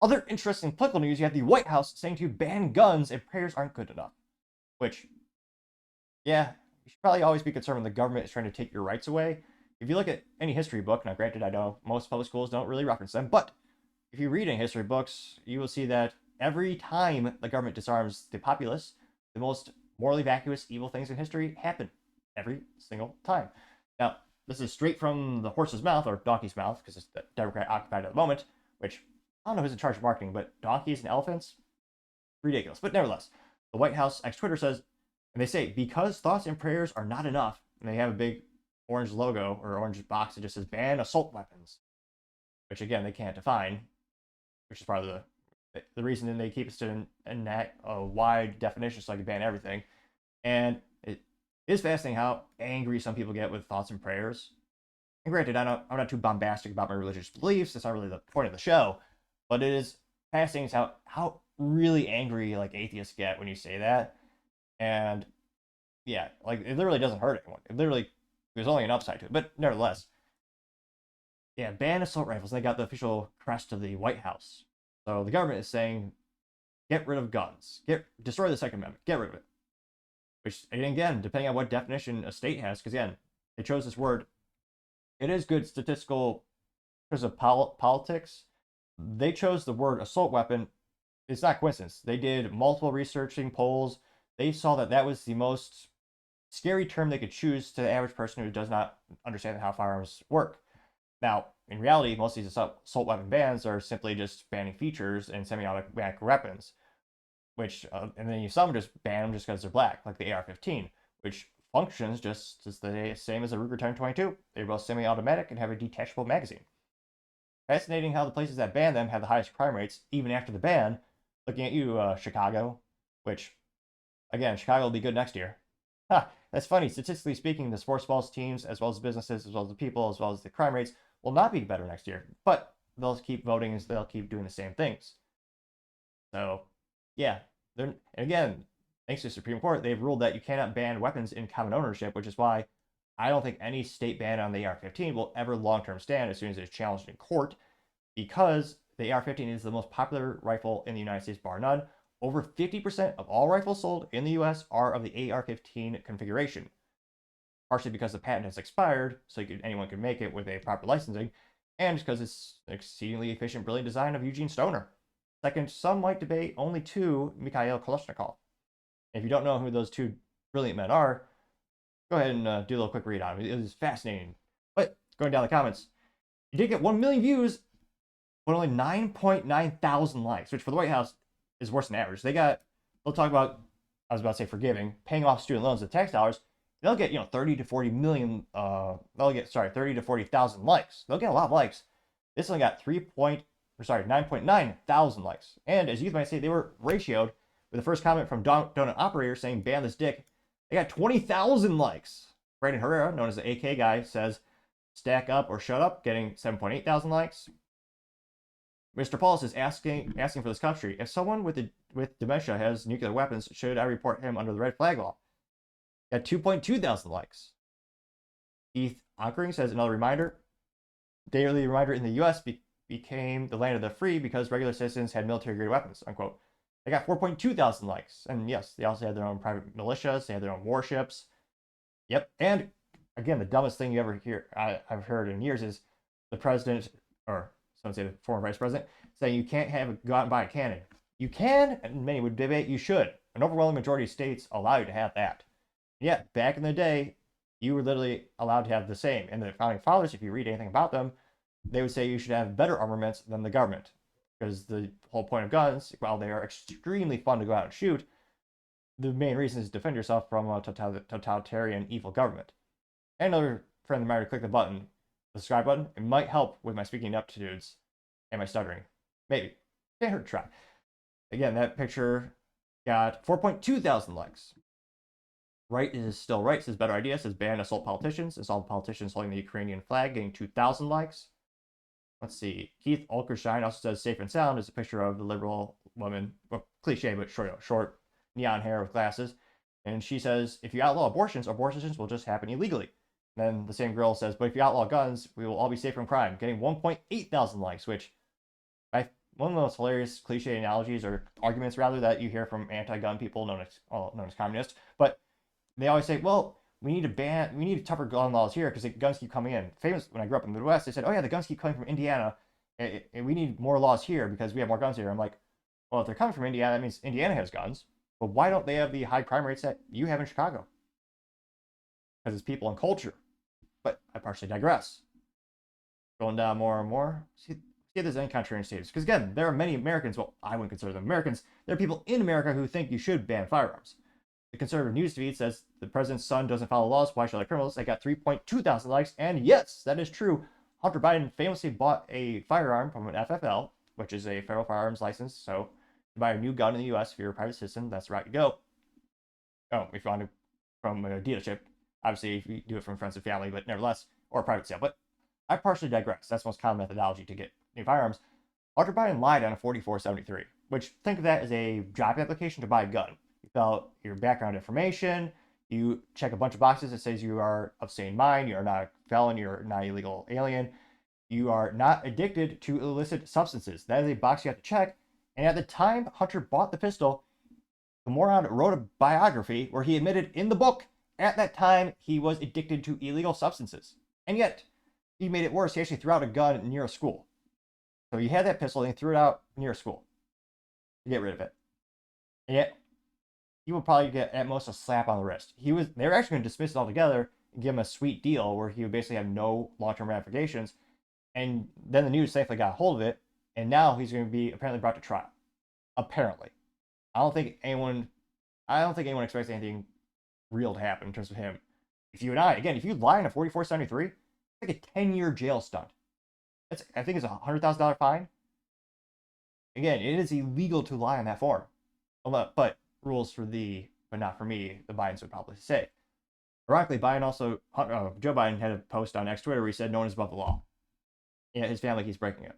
Other interesting political news, you have the White House saying to ban guns if prayers aren't good enough. Which, yeah, you should probably always be concerned when the government is trying to take your rights away. If you look at any history book, now granted I know most public schools don't really reference them, but if you read in history books, you will see that every time the government disarms the populace, the most morally vacuous, evil things in history happen. Every single time. Now, this is straight from the horse's mouth, or donkey's mouth, because it's the Democrat occupied at the moment, which I don't know who's in charge of marketing, but donkeys and elephants? Ridiculous. But nevertheless, the White House ex Twitter says, and they say, because thoughts and prayers are not enough, and they have a big orange logo or orange box that just says ban assault weapons, which again, they can't define, which is part of the reason they keep it in that wide definition so I can ban everything. And it is fascinating how angry some people get with thoughts and prayers. And granted, I'm not too bombastic about my religious beliefs. That's not really the point of the show. But it is fascinating how really angry like atheists get when you say that. And yeah, like it literally doesn't hurt anyone. It literally, there's only an upside to it. But nevertheless, yeah, ban assault rifles. They got the official crest of the White House. So the government is saying, get rid of guns. Destroy the Second Amendment. Get rid of it. Which, again, depending on what definition a state has, because again, they chose this word. It is good statistical because of politics. They chose the word assault weapon. It's not coincidence. They did multiple researching polls. They saw that was the most scary term they could choose to the average person who does not understand how firearms work. Now, in reality, most of these assault weapon bans are simply just banning features in semi-automatic weapons, which, and then some just ban them just because they're black, like the AR-15, which functions just as the same as a Ruger 1022. They're both semi-automatic and have a detachable magazine. Fascinating how the places that ban them have the highest crime rates even after the ban. Looking at you, Chicago, which, again, Chicago will be good next year. That's funny. Statistically speaking, the sports balls teams, as well as businesses, as well as the people, as well as the crime rates, will not be better next year. But they'll keep voting and they'll keep doing the same things. So, yeah. And again, thanks to the Supreme Court, they've ruled that you cannot ban weapons in common ownership, which is why I don't think any state ban on the AR-15 will ever long-term stand as soon as it's challenged in court, because the AR-15 is the most popular rifle in the United States, bar none. Over 50% of all rifles sold in the US are of the AR-15 configuration, partially because the patent has expired, so anyone can make it with a proper licensing, and because it's an exceedingly efficient, brilliant design of Eugene Stoner. Second, some might debate only to Mikhail Kalashnikov. If you don't know who those two brilliant men are, go ahead and do a little quick read on them. It is fascinating. But going down the comments, you did get 1 million views, but only 9.9 thousand likes, which for the White House is worse than average. They'll talk about, I was about to say forgiving, paying off student loans with tax dollars. They'll get 30 to 40 million. They'll get 30 to 40,000 likes. They'll get a lot of likes. This only got 9.9 thousand likes. And as you might say, they were ratioed with the first comment from Donut Operator saying ban this dick. They got 20,000 likes. Brandon Herrera, known as the AK guy, says stack up or shut up, getting 7.8 thousand likes. Mr. Paulus is asking for this country. If someone with dementia has nuclear weapons, should I report him under the red flag law? Got 2.2 thousand likes. Keith Onkering says another reminder. Daily reminder in the U.S. became the land of the free because regular citizens had military-grade weapons, unquote. They got 4.2 thousand likes. And yes, they also had their own private militias. They had their own warships. Yep. And again, the dumbest thing you ever hear, I've heard in years is the president, or some say the former vice president, saying you can't go out and buy a cannon. You can, and many would debate you should. An overwhelming majority of states allow you to have that. Yeah, back in the day, you were literally allowed to have the same. And the founding fathers, if you read anything about them, they would say you should have better armaments than the government. Because the whole point of guns, while they are extremely fun to go out and shoot, the main reason is to defend yourself from a totalitarian evil government. And another friendly reminder, click the subscribe button. It might help with my speaking aptitudes and my stuttering. Maybe. Can't hurt to try. Again, that picture got 4.2 thousand likes. Right is still right, says better idea, says ban assault politicians. It's all the politicians holding the Ukrainian flag, getting 2,000 likes. Let's see. Keith Olkerstein also says safe and sound is a picture of the liberal woman, well, cliche, but short, neon hair with glasses. And she says, if you outlaw abortions will just happen illegally. And then the same girl says, but if you outlaw guns, we will all be safe from crime, getting 1.8 thousand likes, which one of the most hilarious cliche analogies or arguments rather that you hear from anti-gun people known as communists. But they always say, well, we need tougher gun laws here because the guns keep coming in. Famous when I grew up in the Midwest, they said, oh yeah, the guns keep coming from Indiana, and we need more laws here because we have more guns here. I'm like, well, if they're coming from Indiana, that means Indiana has guns. But why don't they have the high crime rates that you have in Chicago? Because it's people and culture. But I partially digress. Going down more and more. See if there's any contrarian states. Because again, there are many Americans, well, I wouldn't consider them Americans. There are people in America who think you should ban firearms. The conservative news feed says the president's son doesn't follow laws. Why should I criminals? I got 3.2 thousand likes. And yes, that is true. Hunter Biden famously bought a firearm from an FFL, which is a federal firearms license. So to buy a new gun in the U.S. if you're a private citizen, that's the route you go. Oh, if you want to from a dealership, obviously if you do it from friends and family, but nevertheless, or a private sale. But I partially digress. That's the most common methodology to get new firearms. Hunter Biden lied on a 4473, which think of that as a job application to buy a gun. You fill out your background information, you check a bunch of boxes that says you are of sane mind, you are not a felon, you're not an illegal alien, you are not addicted to illicit substances. That is a box you have to check. And at the time Hunter bought the pistol, the moron wrote a biography where he admitted in the book at that time he was addicted to illegal substances. And yet, he made it worse. He actually threw out a gun near a school. So he had that pistol and he threw it out near a school to get rid of it. And yet, he would probably get at most a slap on the wrist. They were actually going to dismiss it altogether and give him a sweet deal where he would basically have no long-term ramifications. And then the news thankfully got a hold of it, and now he's going to be apparently brought to trial. Apparently. I don't think anyone expects anything real to happen in terms of him. If you lie in a 4473, it's like a 10-year jail stunt. I think it's a $100,000 fine. Again, it is illegal to lie on that form. But rules for thee, but not for me, the Bidens would probably say. Ironically, Joe Biden had a post on X Twitter where he said no one is above the law. Yeah, his family keeps breaking it.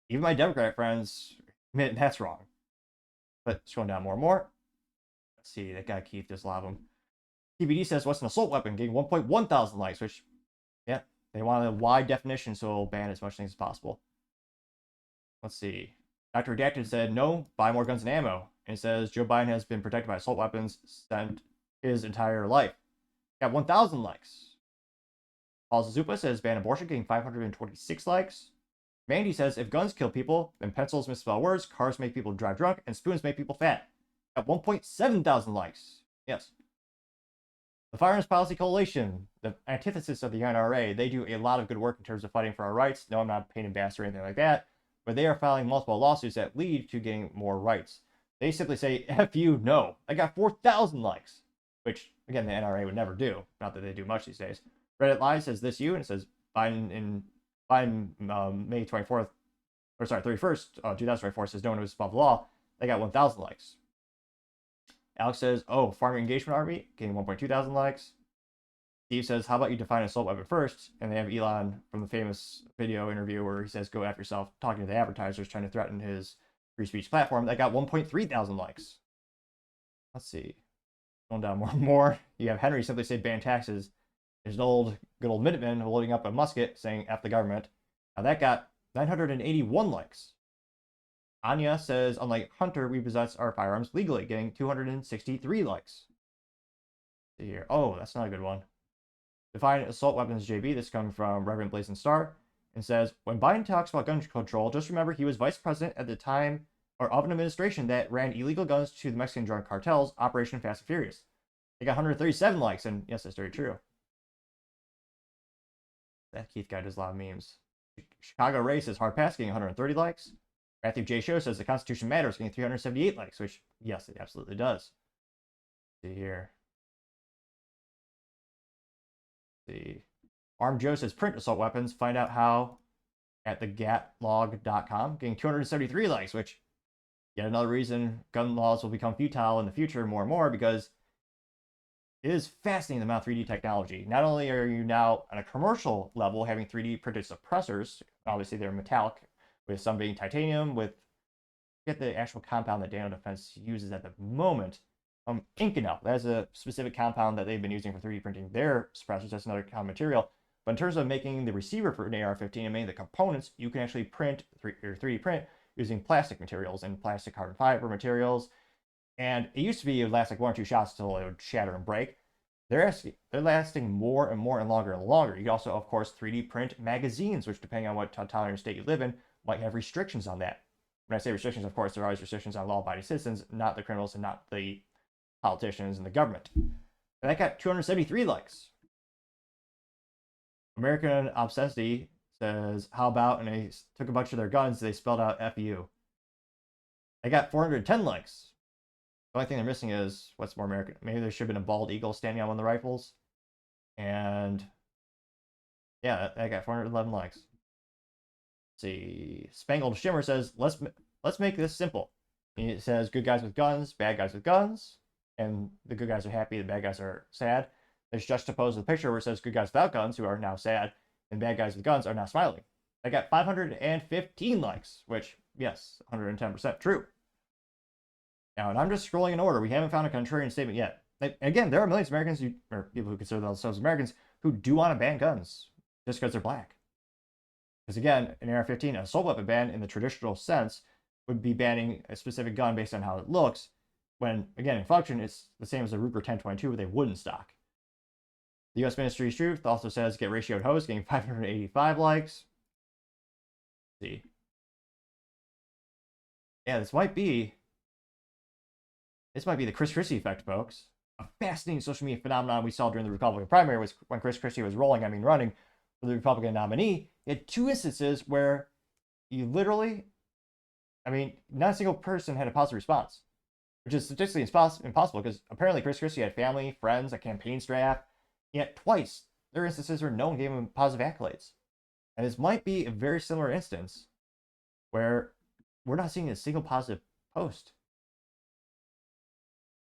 Even my Democrat friends admit that's wrong. But scrolling down more and more. Let's see, that guy Keith, there's a lot of them. TBD says, what's an assault weapon? Getting 1.1 thousand likes, which, yeah, they want a wide definition, so it'll ban as much things as possible. Let's see. Dr. Redacted said, no, buy more guns and ammo. And it says, Joe Biden has been protected by assault weapons since his entire life. Got 1,000 likes. Paul Zupa says, ban abortion, getting 526 likes. Mandy says, if guns kill people, then pencils misspell words, cars make people drive drunk, and spoons make people fat. Got 1.7 thousand likes. Yes. The Firearms Policy Coalition, the antithesis of the NRA, they do a lot of good work in terms of fighting for our rights. No, I'm not a pain in the ass or anything like that, but they are filing multiple lawsuits that lead to getting more rights. They simply say, F you, no. I got 4,000 likes, which, again, the NRA would never do. Not that they do much these days. Reddit Live says this you, and it says Biden May 24th, or sorry, 31st, 2024 says no one was above the law. They got 1,000 likes. Alex says, oh, Farmer Engagement Army, getting 1.2 thousand likes. Steve says, how about you define assault weapon first? And they have Elon from the famous video interview where he says, go after yourself, talking to the advertisers, trying to threaten his free speech platform. That got 1.3 thousand likes. Let's see. Going down more and more. You have Henry simply say ban taxes. There's an good old Minuteman holding up a musket saying F the government. Now that got 981 likes. Anya says, unlike Hunter, we possess our firearms legally, getting 263 likes. See here. Oh, that's not a good one. Define assault weapons JB. This comes from Reverend Blazing Star. And says, when Biden talks about gun control, just remember he was vice president at the time of an administration that ran illegal guns to the Mexican drug cartels, Operation Fast and Furious. They got 137 likes, and yes, that's very true. That Keith guy does a lot of memes. Chicago Race is hard pass, getting 130 likes. Matthew J. Show says the Constitution matters, getting 378 likes, which, yes, it absolutely does. Let's see here. Let's see. Armed Joe says print assault weapons. Find out how at thegatlog.com, getting 273 likes, which, yet another reason gun laws will become futile in the future more and more, because it is fascinating the amount of 3D technology. Not only are you now on a commercial level having 3D printed suppressors, obviously they're metallic, with some being titanium, get the actual compound that Dano Defense uses at the moment. Inconel, that's a specific compound that they've been using for 3D printing their suppressors. That's another common material. But in terms of making the receiver for an AR-15 and making the components, you can actually print or 3D print using plastic materials and plastic carbon fiber materials. And it used to be it would last like 1 or 2 shots until it would shatter and break. They're lasting more and more and longer and longer. You can also, of course, 3D print magazines, which, depending on what town or state you live in, might have restrictions on that. When I say restrictions, of course, there are always restrictions on law-abiding citizens, not the criminals and not the politicians and the government. And that got 273 likes. American Obscenity says, how about, and they took a bunch of their guns, they spelled out FU. They got 410 likes. The only thing they're missing is, what's more American? Maybe there should have been a bald eagle standing on one of the rifles. And yeah, that got 411 likes. Let's see. Spangled Shimmer says, let's make this simple. It says good guys with guns, bad guys with guns, and the good guys are happy, the bad guys are sad. There's juxtaposed with a picture where it says good guys without guns, who are now sad, and bad guys with guns are now smiling. I got 515 likes, which, yes, 110% true. Now, and I'm just scrolling in order. We haven't found a contrarian statement yet. Again, there are millions of Americans, or people who consider themselves Americans, who do want to ban guns just because they're black. Because again, an AR-15, an assault weapon ban in the traditional sense, would be banning a specific gun based on how it looks, when, again, in function, it's the same as a Ruger 1022 with a wooden stock. The U.S. Ministry of Truth also says get ratioed hose, getting 585 likes. Let's see. Yeah, this might be the Chris Christie effect, folks. A fascinating social media phenomenon we saw during the Republican primary was when Chris Christie was running for the Republican nominee. He had 2 instances where you literally, not a single person had a positive response, which is statistically impossible because apparently Chris Christie had family, friends, a campaign staff, yet twice there are instances where no one gave him positive accolades. And this might be a very similar instance where we're not seeing a single positive post.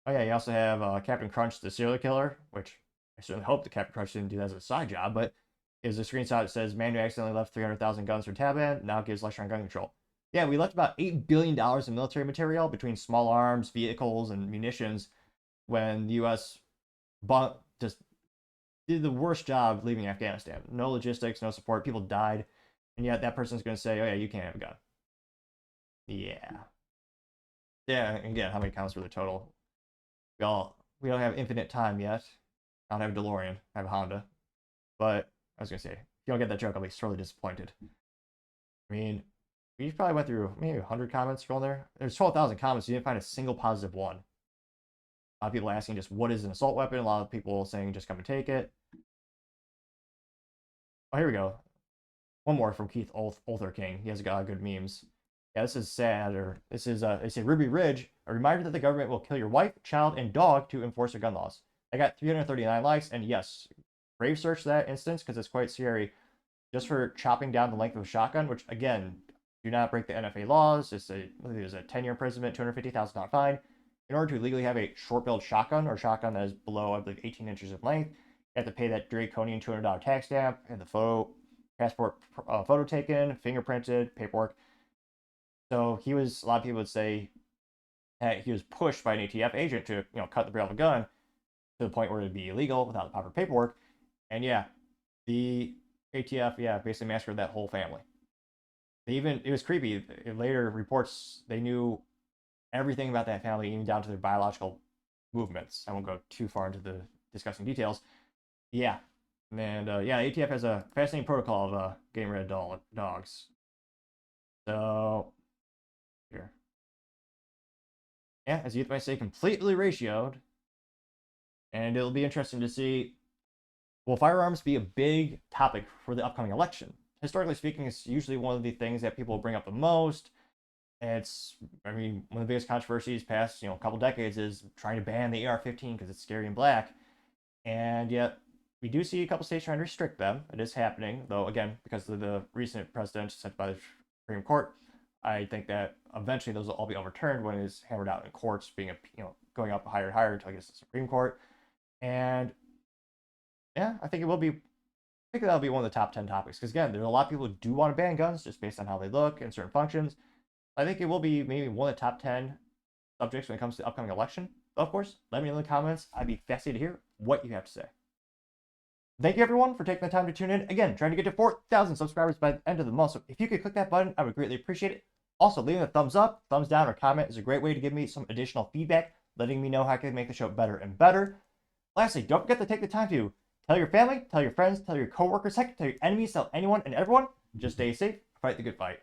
Oh yeah, you also have Captain Crunch, the serial killer, which I certainly hope that Captain Crunch didn't do that as a side job, but is a screenshot that says, man who accidentally left 300,000 guns for Taliban now gives lecture on gun control. Yeah, we left about $8 billion in military material between small arms, vehicles, and munitions when the U.S. just did the worst job leaving Afghanistan. No logistics, no support, people died, and yet that person's going to say, oh yeah, you can't have a gun. Yeah. Yeah, again, how many counts were the total? We don't have infinite time yet. I don't have a DeLorean. I have a Honda. But I was gonna say, if you don't get that joke, I'll be sorely disappointed. We probably went through maybe 100 comments scrolling there. There's 12,000 comments. You didn't find a single positive one. A lot of people asking just what is an assault weapon. A lot of people saying just come and take it. Oh, here we go. One more from Keith Olther King. He has got good memes. Yeah, this is sad. Or this is they say Ruby Ridge, a reminder that the government will kill your wife, child, and dog to enforce their gun laws. I got 339 likes, and yes, brave search that instance because it's quite scary. Just for chopping down the length of a shotgun, which again, do not break the NFA laws. There's a 10-year imprisonment, $250,000 fine. In order to legally have a short-barreled shotgun or shotgun that is below, I believe, 18 inches in length, you have to pay that draconian $200 tax stamp and the passport photo taken, fingerprinted, paperwork. So a lot of people would say that he was pushed by an ATF agent to, cut the barrel of a gun to the point where it'd be illegal without the proper paperwork. And yeah, the ATF, basically massacred that whole family. It was creepy. In later reports, they knew everything about that family, even down to their biological movements. I won't go too far into the discussing details. Yeah. And ATF has a fascinating protocol of getting rid of dogs. So, here. Yeah, as youth might say, completely ratioed. And it'll be interesting to see, will firearms be a big topic for the upcoming election? Historically speaking, it's usually one of the things that people bring up the most. And one of the biggest controversies past, a couple decades is trying to ban the AR-15 because it's scary and black. And yet, we do see a couple states trying to restrict them. It is happening, though, again, because of the recent precedent set by the Supreme Court. I think that eventually those will all be overturned when it is hammered out in courts, going up higher and higher until it gets to the Supreme Court. And yeah, I think that'll be one of the top 10 topics. Because again, there's a lot of people who do want to ban guns just based on how they look and certain functions. I think it will be maybe one of the top 10 subjects when it comes to the upcoming election. But of course, let me know in the comments. I'd be fascinated to hear what you have to say. Thank you everyone for taking the time to tune in. Again, trying to get to 4,000 subscribers by the end of the month. So if you could click that button, I would greatly appreciate it. Also, leaving a thumbs up, thumbs down, or comment is a great way to give me some additional feedback, letting me know how I can make the show better and better. Lastly, don't forget to take the time to tell your family, tell your friends, tell your coworkers, heck, tell your enemies, tell anyone and everyone. Just stay safe, fight the good fight.